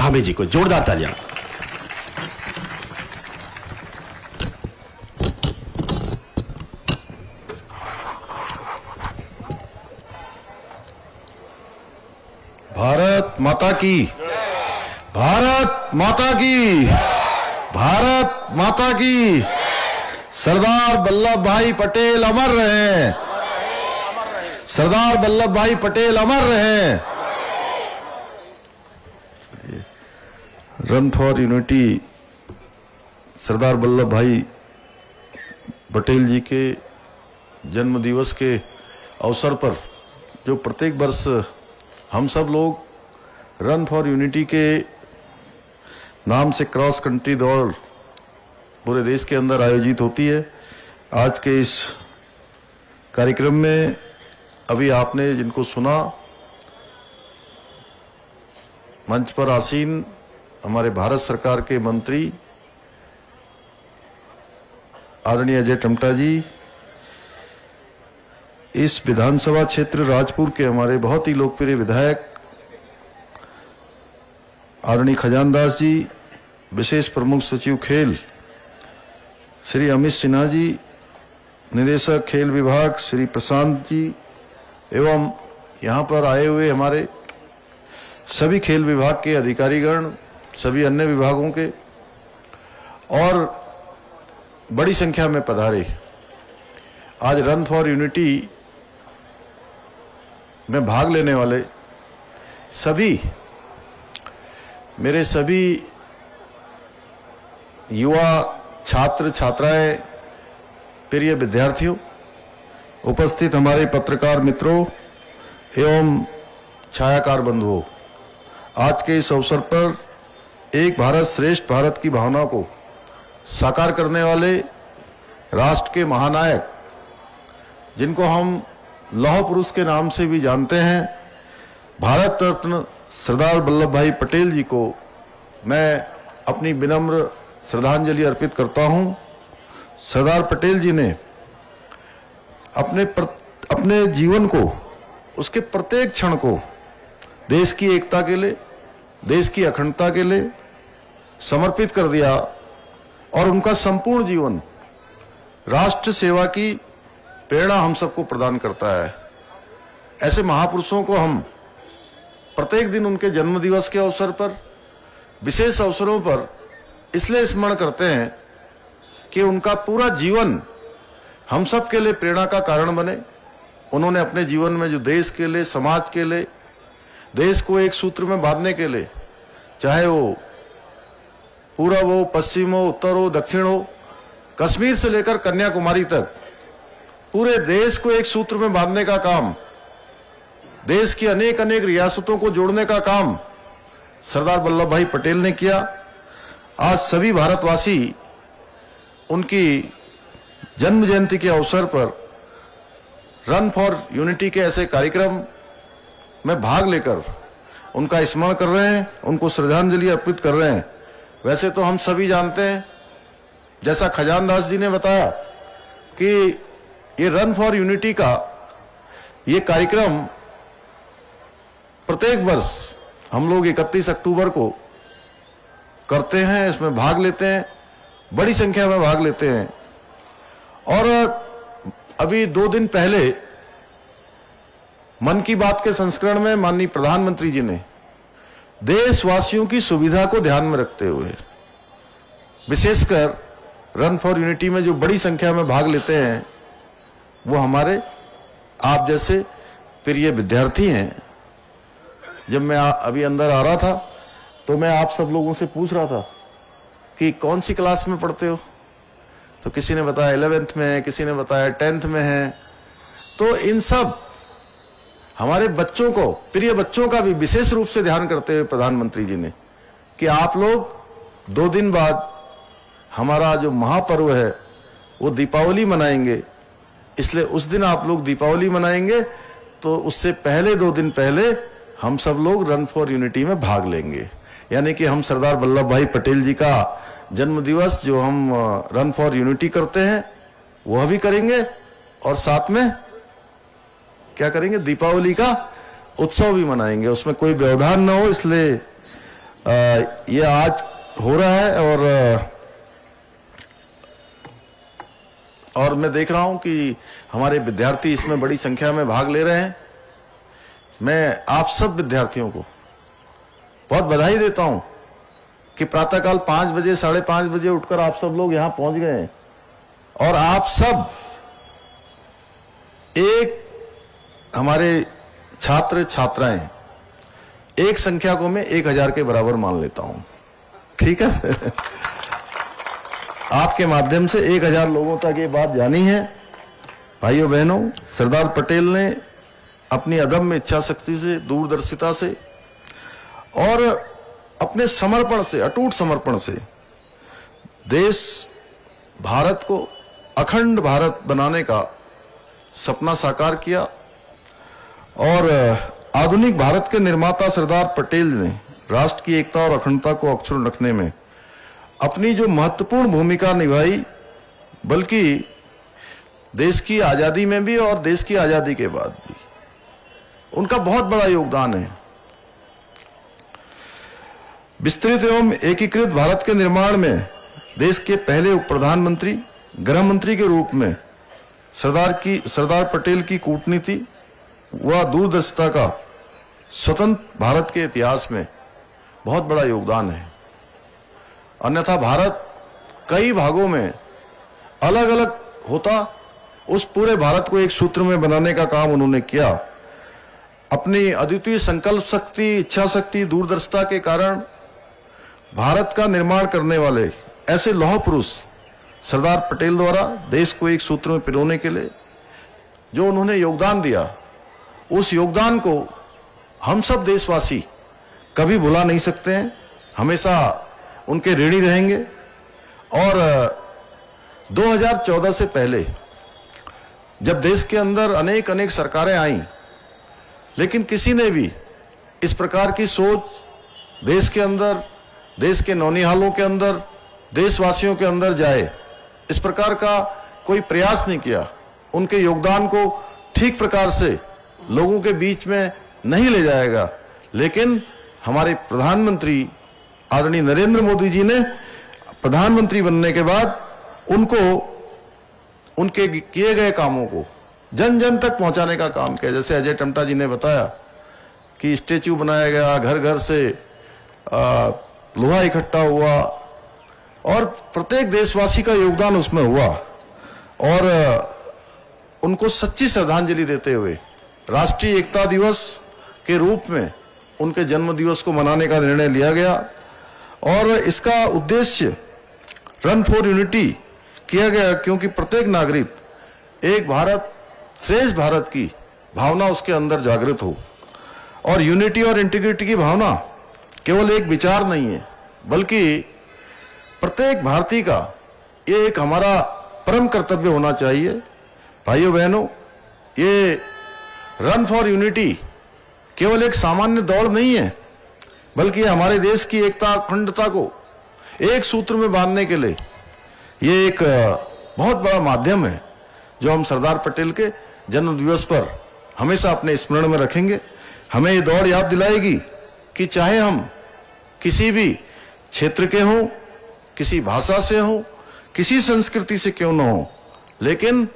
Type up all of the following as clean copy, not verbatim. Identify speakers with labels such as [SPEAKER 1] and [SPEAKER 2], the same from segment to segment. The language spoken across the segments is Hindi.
[SPEAKER 1] धामी जी को जोरदार तालियां।
[SPEAKER 2] भारत माता की, भारत माता की, भारत माता की। सरदार वल्लभ भाई पटेल अमर रहे, सरदार वल्लभ भाई पटेल अमर रहे। Run for unity Sardar Vallabh भाई पटेल जी के जन्म दिवस के अवसर पर जो प्रत्येक वर्ष हम सब लोग रन फॉर यूनिटी के नाम से क्रॉस कंट्री दौड़ पूरे देश के अंदर आयोजित होती है। आज के इस कार्यक्रम में अभी आपने जिनको सुना, मंच पर आसीन हमारे भारत सरकार के मंत्री आदरणीय अजय टम्टा जी, इस विधानसभा क्षेत्र राजपुर के हमारे बहुत ही लोकप्रिय विधायक आदरणीय खजानदास जी, विशेष प्रमुख सचिव खेल श्री अमित सिन्हा जी, निदेशक खेल विभाग श्री प्रशांत जी, एवं यहाँ पर आए हुए हमारे सभी खेल विभाग के अधिकारीगण, सभी अन्य विभागों के और बड़ी संख्या में पधारे। आज रन फॉर यूनिटी में भाग लेने वाले सभी मेरे सभी युवा छात्र छात्राएं, प्रिय विद्यार्थियों, उपस्थित हमारे पत्रकार मित्रों एवं छायाकार बंधुओं, आज के इस अवसर पर एक भारत श्रेष्ठ भारत की भावना को साकार करने वाले राष्ट्र के महानायक, जिनको हम लौह पुरुष के नाम से भी जानते हैं, भारत रत्न सरदार वल्लभ भाई पटेल जी को मैं अपनी विनम्र श्रद्धांजलि अर्पित करता हूं। सरदार पटेल जी ने अपने जीवन को, उसके प्रत्येक क्षण को देश की एकता के लिए, देश की अखंडता के लिए समर्पित कर दिया और उनका संपूर्ण जीवन राष्ट्र सेवा की प्रेरणा हम सबको प्रदान करता है। ऐसे महापुरुषों को हम प्रत्येक दिन उनके जन्म दिवस के अवसर पर, विशेष अवसरों पर इसलिए स्मरण करते हैं कि उनका पूरा जीवन हम सब के लिए प्रेरणा का कारण बने। उन्होंने अपने जीवन में जो देश के लिए, समाज के लिए, देश को एक सूत्र में बांधने के लिए, चाहे वो पूरब हो, पश्चिम हो, उत्तर हो, दक्षिण हो, कश्मीर से लेकर कन्याकुमारी तक पूरे देश को एक सूत्र में बांधने का काम, देश की अनेक अनेक रियासतों को जोड़ने का काम सरदार वल्लभ भाई पटेल ने किया। आज सभी भारतवासी उनकी जन्म जयंती के अवसर पर रन फॉर यूनिटी के ऐसे कार्यक्रम में भाग लेकर उनका स्मरण कर रहे हैं, उनको श्रद्धांजलि अर्पित कर रहे हैं। वैसे तो हम सभी जानते हैं, जैसा खजानदास जी ने बताया, कि ये रन फॉर यूनिटी का ये कार्यक्रम प्रत्येक वर्ष हम लोग 31 अक्टूबर को करते हैं, इसमें भाग लेते हैं, बड़ी संख्या में भाग लेते हैं। और अभी 2 दिन पहले मन की बात के संस्करण में माननीय प्रधानमंत्री जी ने देशवासियों की सुविधा को ध्यान में रखते हुए, विशेषकर रन फॉर यूनिटी में जो बड़ी संख्या में भाग लेते हैं वो हमारे आप जैसे प्रिय विद्यार्थी हैं। जब मैं अभी अंदर आ रहा था तो मैं आप सब लोगों से पूछ रहा था कि कौन सी क्लास में पढ़ते हो, तो किसी ने बताया 11th में है, किसी ने बताया 10th में है। तो इन सब हमारे बच्चों को, प्रिय बच्चों का भी विशेष रूप से ध्यान करते हुए प्रधानमंत्री जी ने कि आप लोग 2 दिन बाद हमारा जो महापर्व है वो दीपावली मनाएंगे, इसलिए उस दिन आप लोग दीपावली मनाएंगे, तो उससे पहले 2 दिन पहले हम सब लोग रन फॉर यूनिटी में भाग लेंगे। यानी कि हम सरदार वल्लभ भाई पटेल जी का जन्म दिवस जो हम रन फॉर यूनिटी करते हैं वह भी करेंगे, और साथ में क्या करेंगे, दीपावली का उत्सव भी मनाएंगे। उसमें कोई व्यवधान न हो, इसलिए ये आज हो रहा है और मैं देख रहा हूं कि हमारे विद्यार्थी इसमें बड़ी संख्या में भाग ले रहे हैं। मैं आप सब विद्यार्थियों को बहुत बधाई देता हूं कि प्रातःकाल 5 बजे 5:30 बजे उठकर आप सब लोग यहां पहुंच गए हैं और आप सब एक हमारे छात्र छात्राएं एक संख्या को मैं 1000 के बराबर मान लेता हूं, ठीक है। आपके माध्यम से 1000 लोगों तक ये बात जानी है। भाइयों बहनों, सरदार पटेल ने अपनी अदम्य इच्छा शक्ति से, दूरदर्शिता से और अपने समर्पण से, अटूट समर्पण से देश भारत को अखंड भारत बनाने का सपना साकार किया और आधुनिक भारत के निर्माता सरदार पटेल ने राष्ट्र की एकता और अखंडता को अक्षुण्ण रखने में अपनी जो महत्वपूर्ण भूमिका निभाई, बल्कि देश की आजादी में भी और देश की आजादी के बाद भी उनका बहुत बड़ा योगदान है। विस्तृत एवं एकीकृत भारत के निर्माण में देश के पहले उप प्रधानमंत्री, गृह मंत्री के रूप में सरदार पटेल की कूटनीति व दूरदर्शिता का स्वतंत्र भारत के इतिहास में बहुत बड़ा योगदान है। अन्यथा भारत कई भागों में अलग अलग होता, उस पूरे भारत को एक सूत्र में बनाने का काम उन्होंने किया। अपनी अद्वितीय संकल्प शक्ति, इच्छा शक्ति, दूरदर्शिता के कारण भारत का निर्माण करने वाले ऐसे लौह पुरुष सरदार पटेल द्वारा देश को एक सूत्र में पिरोने के लिए जो उन्होंने योगदान दिया, उस योगदान को हम सब देशवासी कभी भुला नहीं सकते हैं, हमेशा उनके ऋणी रहेंगे। और 2014 से पहले जब देश के अंदर अनेक सरकारें आईं, लेकिन किसी ने भी इस प्रकार की सोच देश के अंदर, देश के नौनिहालों के अंदर, देशवासियों के अंदर जाए, इस प्रकार का कोई प्रयास नहीं किया। उनके योगदान को ठीक प्रकार से लोगों के बीच में नहीं ले जाएगा। लेकिन हमारे प्रधानमंत्री आदरणीय नरेंद्र मोदी जी ने प्रधानमंत्री बनने के बाद उनको, उनके किए गए कामों को जन जन तक पहुंचाने का काम किया। जैसे अजय टमटा जी ने बताया कि स्टेच्यू बनाया गया, घर घर से लोहा इकट्ठा हुआ और प्रत्येक देशवासी का योगदान उसमें हुआ। और उनको सच्ची श्रद्धांजलि देते हुए राष्ट्रीय एकता दिवस के रूप में उनके जन्म दिवस को मनाने का निर्णय लिया गया। और इसका उद्देश्य रन फॉर यूनिटी किया गया, क्योंकि प्रत्येक नागरिक एक भारत श्रेष्ठ भारत की भावना उसके अंदर जागृत हो। और यूनिटी और इंटीग्रिटी की भावना केवल एक विचार नहीं है, बल्कि प्रत्येक भारतीय का ये एक हमारा परम कर्तव्य होना चाहिए। भाइयों बहनों, ये रन फॉर यूनिटी केवल एक सामान्य दौड़ नहीं है, बल्कि हमारे देश की एकता अखंडता को एक सूत्र में बांधने के लिए ये एक बहुत बड़ा माध्यम है, जो हम सरदार पटेल के जन्म दिवस पर हमेशा अपने स्मरण में रखेंगे। हमें ये दौड़ याद दिलाएगी कि चाहे हम किसी भी क्षेत्र के हों, किसी भाषा से हों, किसी संस्कृति से क्यों न हो, लेकिन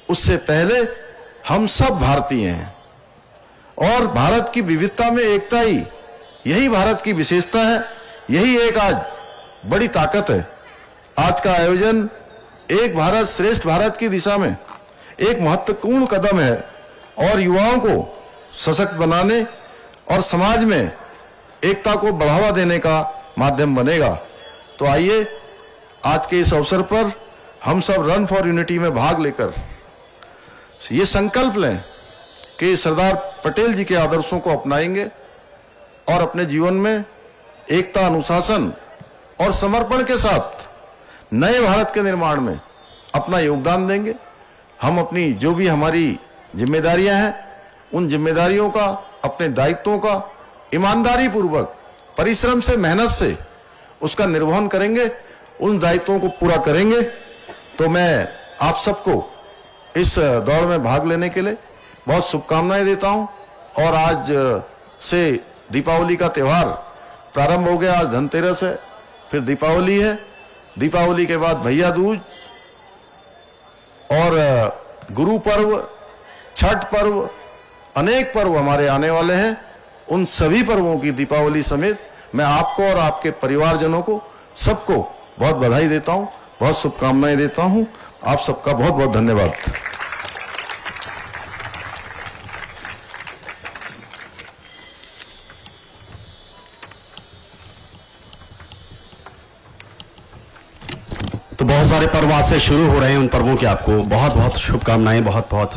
[SPEAKER 2] उससे पहले हम सब भारतीय हैं। और भारत की विविधता में एकता ही, यही भारत की विशेषता है, यही एक आज बड़ी ताकत है। आज का आयोजन एक भारत श्रेष्ठ भारत की दिशा में एक महत्वपूर्ण कदम है और युवाओं को सशक्त बनाने और समाज में एकता को बढ़ावा देने का माध्यम बनेगा। तो आइए आज के इस अवसर पर हम सब रन फॉर यूनिटी में भाग लेकर ये संकल्प लें कि सरदार पटेल जी के आदर्शों को अपनाएंगे और अपने जीवन में एकता, अनुशासन और समर्पण के साथ नए भारत के निर्माण में अपना योगदान देंगे। हम अपनी जो भी हमारी जिम्मेदारियां हैं, उन जिम्मेदारियों का, अपने दायित्वों का ईमानदारी पूर्वक, परिश्रम से, मेहनत से उसका निर्वहन करेंगे, उन दायित्वों को पूरा करेंगे। तो मैं आप सबको इस दौड़ में भाग लेने के लिए बहुत शुभकामनाएं देता हूं। और आज से दीपावली का त्योहार प्रारंभ हो गया, आज धनतेरस है, फिर दीपावली है, दीपावली के बाद भैया दूज और गुरु पर्व, छठ पर्व, अनेक पर्व हमारे आने वाले हैं। उन सभी पर्वों की दीपावली समेत मैं आपको और आपके परिवारजनों को सबको बहुत बधाई देता हूं, बहुत शुभकामनाएं देता हूं। आप सबका बहुत बहुत धन्यवाद।
[SPEAKER 1] तो बहुत सारे पर्व आज से शुरू हो रहे हैं, उन पर्वों की आपको बहुत बहुत शुभकामनाएं, बहुत बहुत